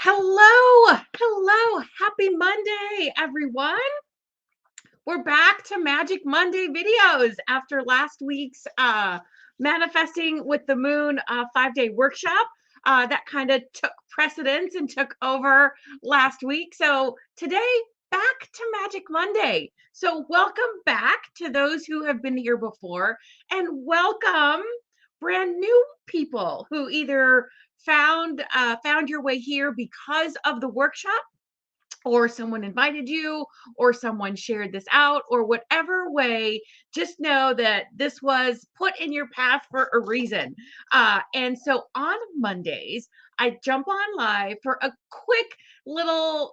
Hello, happy Monday, everyone. We're back to Magic Monday videos after last week's Manifesting with the Moon 5-day workshop. That kind of took precedence and took over last week. So today, back to Magic Monday. So welcome back to those who have been here before, and welcome brand new people who either found your way here because of the workshop, or someone invited you, or someone shared this out, or whatever way. Just know that this was put in your path for a reason. And so on Mondays, I jump on live for a quick little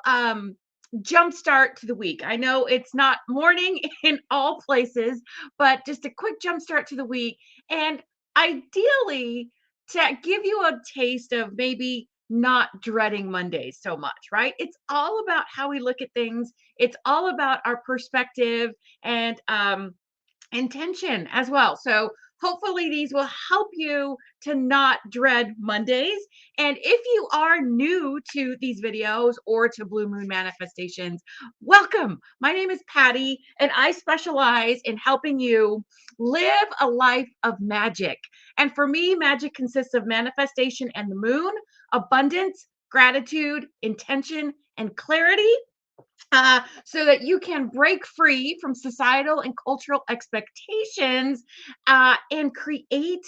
jump start to the week. I know it's not morning in all places, but just a quick jump start to the week. And ideally, to give you a taste of maybe not dreading Mondays so much, right? It's all about how we look at things. It's all about our perspective and intention as well. So hopefully these will help you to not dread Mondays. And if you are new to these videos or to Blue Moon Manifestations, welcome. My name is Patty, and I specialize in helping you live a life of magic. And for me, magic consists of manifestation and the moon, abundance, gratitude, intention, and clarity, so that you can break free from societal and cultural expectations, and create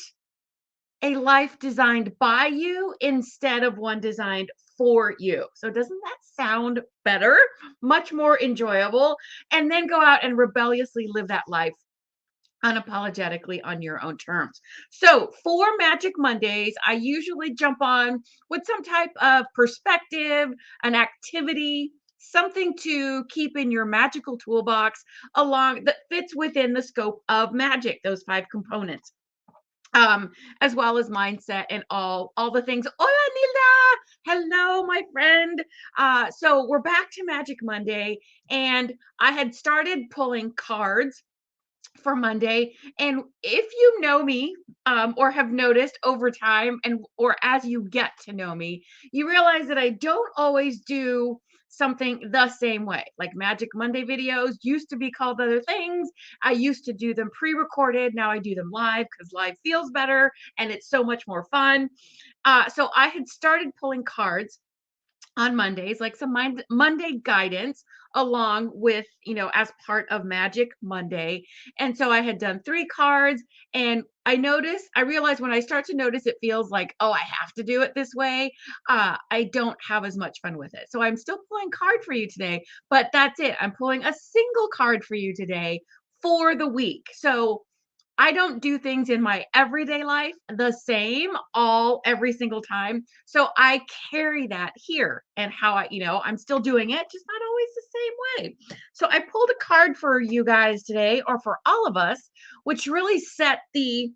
a life designed by you instead of one designed for you. So, doesn't that sound better? Much more enjoyable. And then go out and rebelliously live that life unapologetically on your own terms. So, for Magic Mondays, I usually jump on with some type of perspective, an activity, something to keep in your magical toolbox along that fits within the scope of magic, those five components. As well as mindset and all the things. Hola, Nilda. Hello, my friend. So we're back to Magic Monday, and I had started pulling cards for Monday. And if you know me, or have noticed over time, and or as you get to know me, you realize that I don't always do something the same way. Like Magic Monday videos used to be called other things. I used to do them pre-recorded. Now I do them live because live feels better and it's so much more fun. So I had started pulling cards on Mondays, like some Monday guidance along with, as part of Magic Monday. And so I had done 3 cards, and I realized when I start to notice it feels like, oh, I have to do it this way, I don't have as much fun with it. So I'm still pulling card for you today, but that's it. I'm pulling a single card for you today for the week. So I don't do things in my everyday life the same all every single time. So I carry that here, and how I'm still doing it, just not always the same way. So I pulled a card for you guys today, or for all of us, which really set the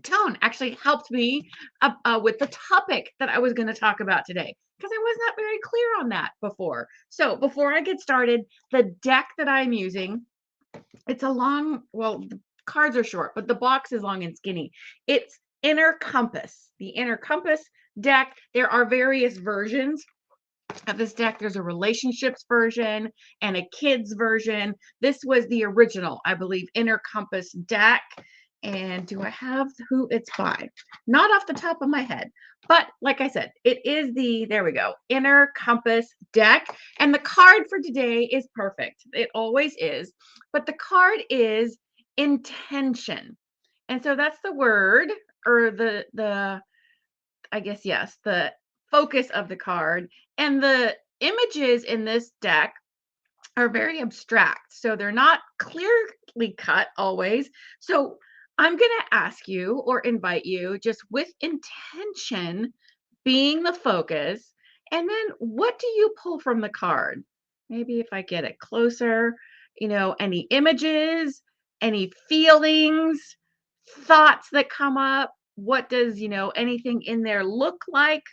tone, actually helped me with the topic that I was going to talk about today, because I was not very clear on that before. So before I get started, the deck that I'm using, it's a long, well, the cards are short, but the box is long and skinny. It's Inner Compass, the Inner Compass deck. There are various versions of this deck. There's a relationships version and a kids version. This was the original, I believe, Inner Compass deck. And do I have who it's by? Not off the top of my head. But like I said, it is there we go, Inner Compass deck. And the card for today is perfect. It always is. But the card is intention. And so that's the word, or the I guess, yes, the focus of the card. And the images in this deck are very abstract. So they're not clearly cut always. So I'm going to ask you, or invite you, just with intention being the focus. And then what do you pull from the card? Maybe if I get it closer, any images, any feelings, thoughts that come up. What does, anything in there look like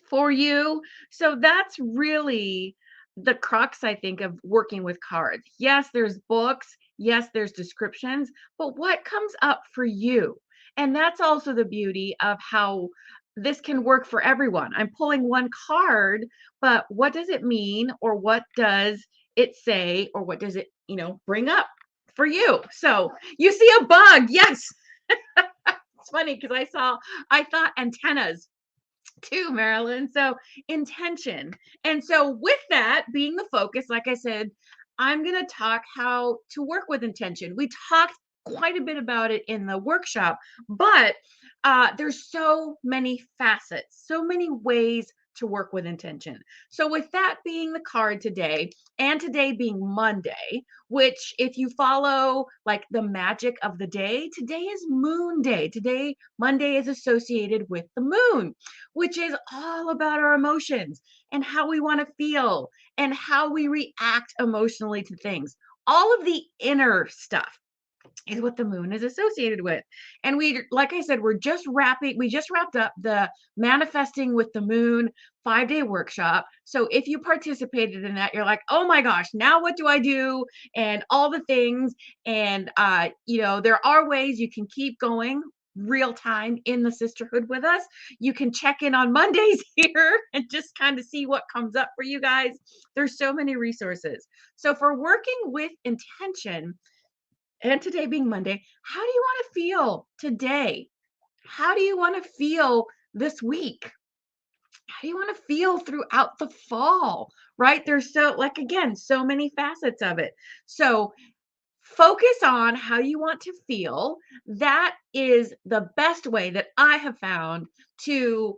for you? So that's really the crux, I think, of working with cards. Yes, there's books. Yes, there's descriptions, but what comes up for you? And that's also the beauty of how this can work for everyone. I'm pulling one card, but what does it mean, or what does it say, or what does it, bring up for you? So you see a bug. Yes. It's funny because I thought antennas too, Marilyn. So intention. And so with that being the focus, like I said, I'm going to talk how to work with intention. We talked quite a bit about it in the workshop, but there's so many facets, so many ways to work with intention. So with that being the card today, and today being Monday, which if you follow like the magic of the day, today is Moon Day. Today, Monday is associated with the moon, which is all about our emotions and how we want to feel and how we react emotionally to things. All of the inner stuff is what the moon is associated with. And like I said, we just wrapped up the Manifesting with the Moon 5-day workshop. So if you participated in that, you're like, oh my gosh, now what do I do? And all the things. And, there are ways you can keep going real time in the sisterhood with us. You can check in on Mondays here and just kind of see what comes up for you guys. There's so many resources. So for working with intention, and today being Monday, how do you want to feel today? How do you want to feel this week? How do you want to feel throughout the fall? Right? There's so many facets of it. So focus on how you want to feel. That is the best way that I have found to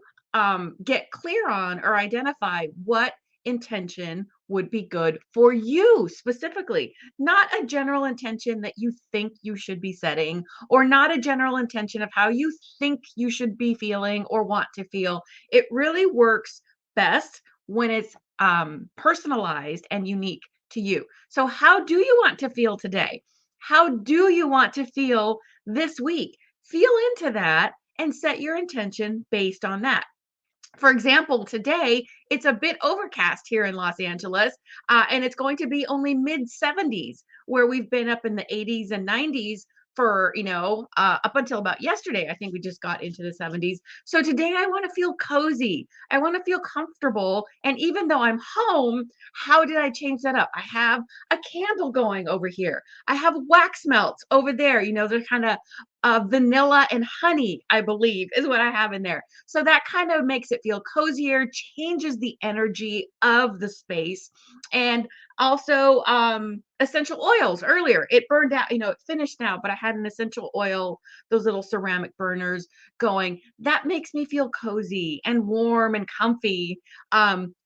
get clear on or identify what intention would be good for you specifically, not a general intention that you think you should be setting, or not a general intention of how you think you should be feeling or want to feel. It really works best when it's personalized and unique to you. So how do you want to feel today? How do you want to feel this week? Feel into that and set your intention based on that. For example, today it's a bit overcast here in Los Angeles, and it's going to be only mid 70s, where we've been up in the 80s and 90s for, up until about yesterday. I think we just got into the 70s. So today I want to feel cozy. I want to feel comfortable. And even though I'm home, how did I change that up? I have a candle going over here. I have wax melts over there. They're kind of vanilla and honey, I believe, is what I have in there. So that kind of makes it feel cozier, changes the energy of the space. And also essential oils. Earlier it burned out, it finished now, but I had an essential oil, those little ceramic burners going. That makes me feel cozy and warm and comfy,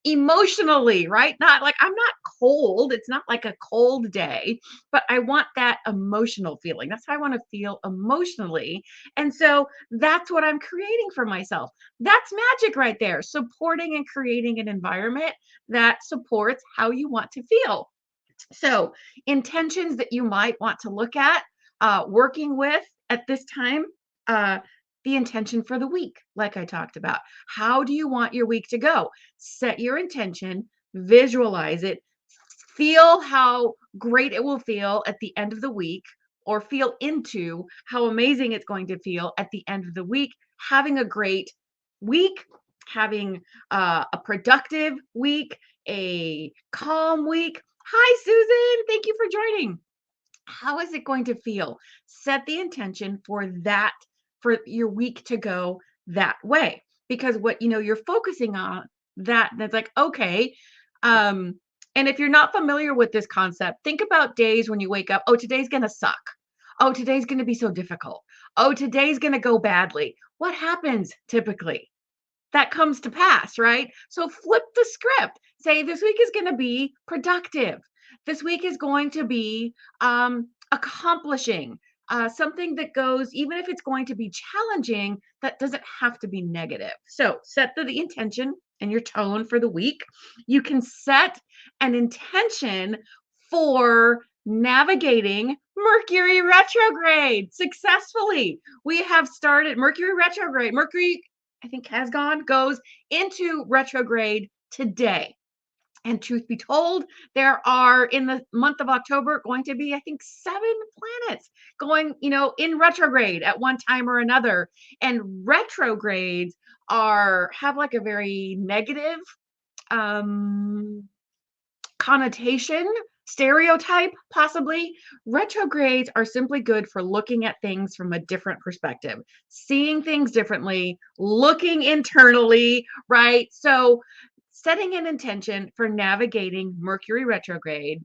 emotionally, right? Not like I'm not cold. It's not like a cold day, but I want that emotional feeling. That's how I want to feel emotionally. And so that's what I'm creating for myself. That's magic right there, supporting and creating an environment that supports how you want to feel. So, intentions that you might want to look at working with at this time. The intention for the week, like I talked about. How do you want your week to go? Set your intention, visualize it, feel how great it will feel at the end of the week, or feel into how amazing it's going to feel at the end of the week, having a great week, having a productive week, a calm week. Hi, Susan. Thank you for joining. How is it going to feel? Set the intention for that, for your week to go that way. Because what you're focusing on, that's like, okay. And if you're not familiar with this concept, think about days when you wake up, oh, today's gonna suck. Oh, today's gonna be so difficult. Oh, today's gonna go badly. What happens typically? That comes to pass, right? So flip the script. Say this week is going to be productive. This week is going to be accomplishing something that goes, even if it's going to be challenging, that doesn't have to be negative. So set the intention and your tone for the week. You can set an intention for navigating Mercury retrograde successfully. We have started Mercury retrograde. Mercury, I think, goes into retrograde today. And truth be told, there are in the month of October going to be, I think, 7 planets going, in retrograde at one time or another. And retrogrades have like a very negative um connotation, stereotype, possibly. Retrogrades are simply good for looking at things from a different perspective, seeing things differently, looking internally, right? So, setting an intention for navigating Mercury retrograde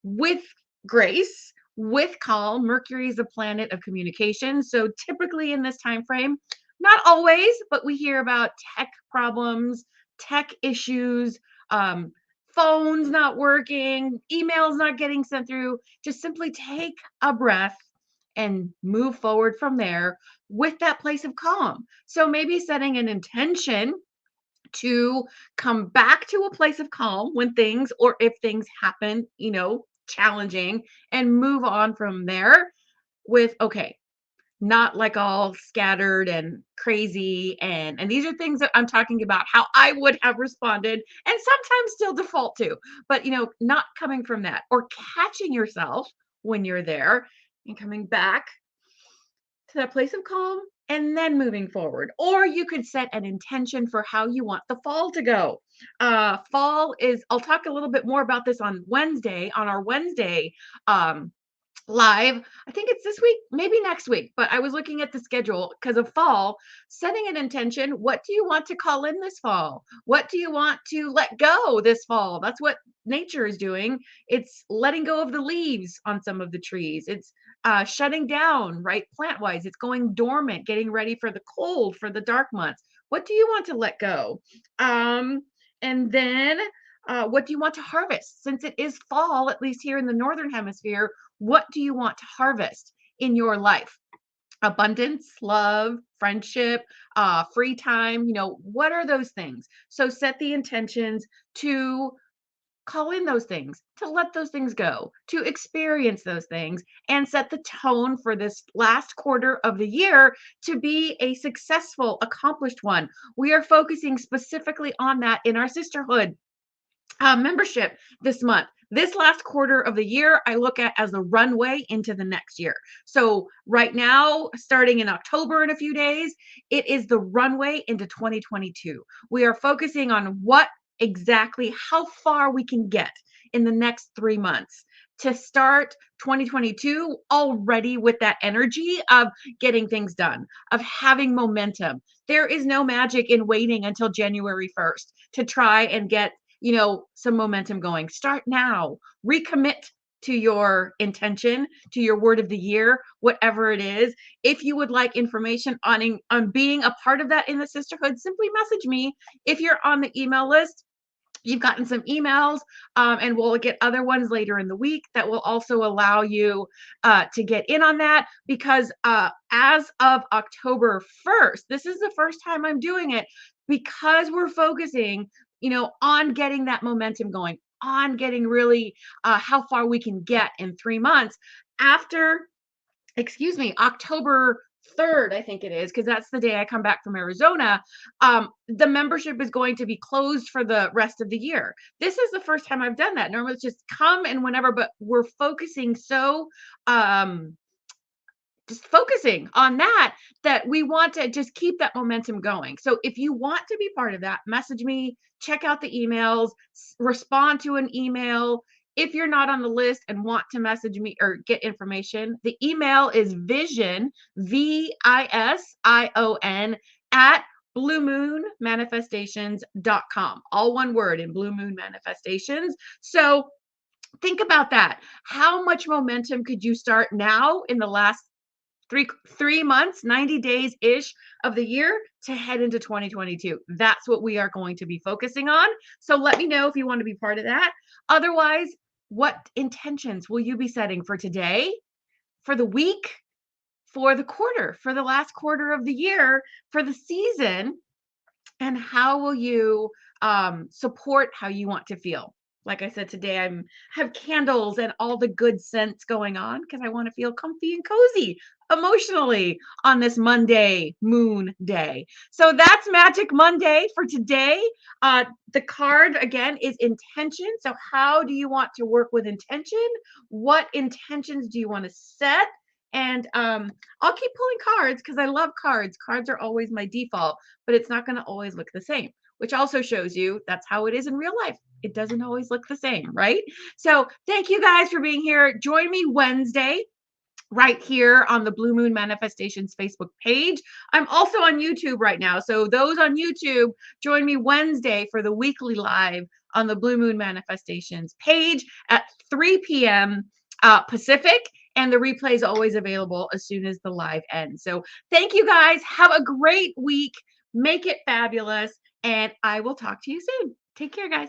with grace, with calm. Mercury is a planet of communication. So, typically in this time frame, not always, but we hear about tech problems, tech issues, um, phones not working, emails not getting sent through. Just simply take a breath and move forward from there with that place of calm. So maybe setting an intention to come back to a place of calm when things, or if things happen, challenging, and move on from there with, okay, not like all scattered and crazy, and these are things that I'm talking about how I would have responded and sometimes still default to, but not coming from that, or catching yourself when you're there and coming back to that place of calm and then moving forward. Or you could set an intention for how you want the fall to go. Fall is, I'll talk a little bit more about this on Wednesday, on our Wednesday um live. I think it's this week, maybe next week, but I was looking at the schedule because of fall, setting an intention. What do you want to call in this fall? What do you want to let go this fall? That's what nature is doing. It's letting go of the leaves on some of the trees. It's shutting down, right? Plant wise, it's going dormant, getting ready for the cold, for the dark months. What do you want to let go? Um, and then what do you want to harvest? Since it is fall, at least here in the Northern Hemisphere, what do you want to harvest in your life? Abundance, love, friendship, free time, what are those things? So set the intentions to call in those things, to let those things go, to experience those things, and set the tone for this last quarter of the year to be a successful, accomplished one. We are focusing specifically on that in our sisterhood membership this month. This last quarter of the year, I look at as the runway into the next year. So, right now, starting in October in a few days, it is the runway into 2022. We are focusing on what exactly, how far we can get in the next 3 months to start 2022 already with that energy of getting things done, of having momentum. There is no magic in waiting until January 1st to try and get some momentum going. Start now. Recommit to your intention, to your word of the year, whatever it is. If you would like information on being a part of that in the sisterhood, simply message me. If you're on the email list, you've gotten some emails, and we'll get other ones later in the week that will also allow you to get in on that, because as of October 1st, this is the first time I'm doing it, because we're focusing on getting that momentum going, on getting really how far we can get in 3 months after, October 3rd, I think it is, because that's the day I come back from Arizona. The membership is going to be closed for the rest of the year. This is the first time I've done that. Normally it's just come and whenever, but we're focusing so just focusing on that we want to just keep that momentum going. So if you want to be part of that, message me, check out the emails, respond to an email. If you're not on the list and want to message me or get information, the email is vision, VISION, at bluemoonmanifestations.com. All one word, in Blue Moon Manifestations. So think about that. How much momentum could you start now in the last 3 months, 90 days ish of the year to head into 2022? That's what we are going to be focusing on. So let me know if you want to be part of that. Otherwise, what intentions will you be setting for today, for the week, for the quarter, for the last quarter of the year, for the season? And how will you support how you want to feel? Like I said, today I have candles and all the good scents going on because I want to feel comfy and cozy emotionally on this Monday moon day. So that's Magic Monday for today. The card again is intention. So how do you want to work with intention? What intentions do you want to set And I'll keep pulling cards because I love cards. Cards are always my default, but it's not going to always look the same, which also shows you that's how it is in real life. It doesn't always look the same, right? So thank you guys for being here. Join me Wednesday right here on the Blue Moon Manifestations Facebook page. I'm also on YouTube right now. So those on YouTube, join me Wednesday for the weekly live on the Blue Moon Manifestations page at 3 p.m. Pacific. And the replay is always available as soon as the live ends. So thank you guys. Have a great week. Make it fabulous. And I will talk to you soon. Take care, guys.